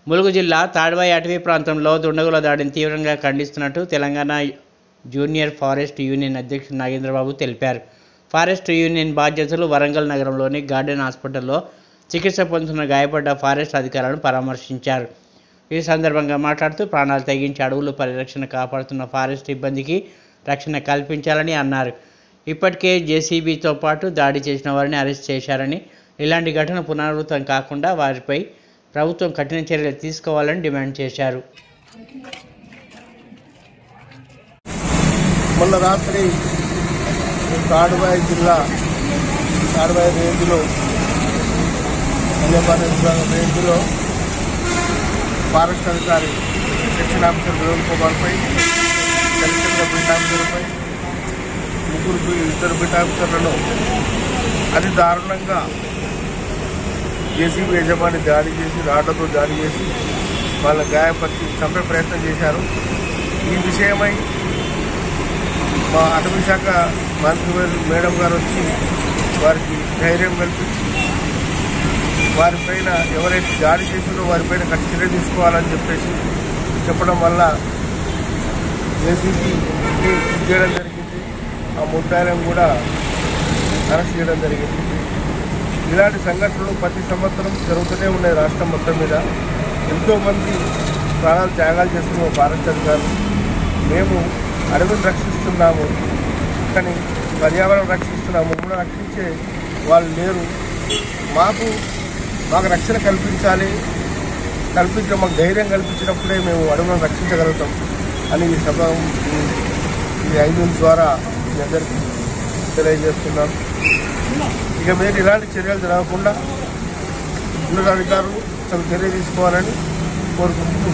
ములుగు జిల్లా తాడ్వాయి అటవీ ప్రాంతంలో దుండగుల దాడిని తీవ్రంగా ఖండిస్తున్నట్టు తెలంగాణ జూనియర్ ఫారెస్ట్ యూనియన్ అధ్యక్షుడు నాగేంద్రబాబు తెలిపారు. ఫారెస్ట్ యూనియన్ బాధ్యతలు వరంగల్ నగరంలోని గార్డెన్ హాస్పిటల్లో చికిత్స పొందుతున్న గాయపడ్డ ఫారెస్ట్ అధికారులను పరామర్శించారు. ఈ సందర్భంగా మాట్లాడుతూ ప్రాణాలు తెగించి అడవుల పరిరక్షణ కాపాడుతున్న ఫారెస్ట్ సిబ్బందికి రక్షణ కల్పించాలని అన్నారు. ఇప్పటికే జేసీబీతో పాటు దాడి చేసిన వారిని అరెస్ట్ చేశారని, ఇలాంటి ఘటన పునరావృతం కాకుండా వారిపై ప్రభుత్వం కఠిన చర్యలు తీసుకోవాలని డిమాండ్ చేశారు. మొన్న రాత్రి తాడ్వాయి జిల్లా తాడ్వాయి రేంజ్లో రేంజ్లో ఫారెస్ట్ అధికారి సెక్షన్ ఆఫీసర్ వినోద్ కుమార్పై, కలెక్టర్ బిట్ ఆఫీసర్పై, ఇద్దరు బిట్ ఆఫీసర్లను అతి దారుణంగా జేసీబీ యజమాని దాడి చేసి రాళ్లతో దాడి చేసి వాళ్ళ గాయపరిచి చంపే ప్రయత్నం చేశారు. ఈ విషయమై మా అటవీ శాఖ మంత్రి మేడం గారు వచ్చి వారికి ధైర్యం కల్పించి వారిపైన ఎవరైతే దాడి చేసిందో వారిపైన కఠిన చర్య తీసుకోవాలని చెప్పేసి చెప్పడం వల్ల జేసీబీ చేయడం జరిగింది. ఆ ముద్దాయిలను కూడా అరెస్ట్ చేయడం జరిగింది. ఇలాంటి సంఘటనలు ప్రతి సంవత్సరం జరుగుతూనే ఉన్నాయి. రాష్ట్రం మొత్తం మీద ఎంతోమంది ప్రాణాలు త్యాగాలు చేస్తున్న ఫారెస్ట్ అధికారులు. మేము అడవిని రక్షిస్తున్నాము, కానీ పర్యావరణం రక్షిస్తున్నాము, మమ్మల్ని రక్షించే వాళ్ళు లేరు. మాకు రక్షణ కల్పించాలి, మాకు ధైర్యం కల్పించినప్పుడే మేము అడవులను రక్షించగలుగుతాం అని ఈ సభ ఈ 5 ద్వారా మీ అందరికీ తెలియజేస్తున్నాం. ఇక మీరు ఇలాంటి చర్యలు జరగకుండా ఉన్నతాధికారులు చర్య తీసుకోవాలని కోరుకుంటూ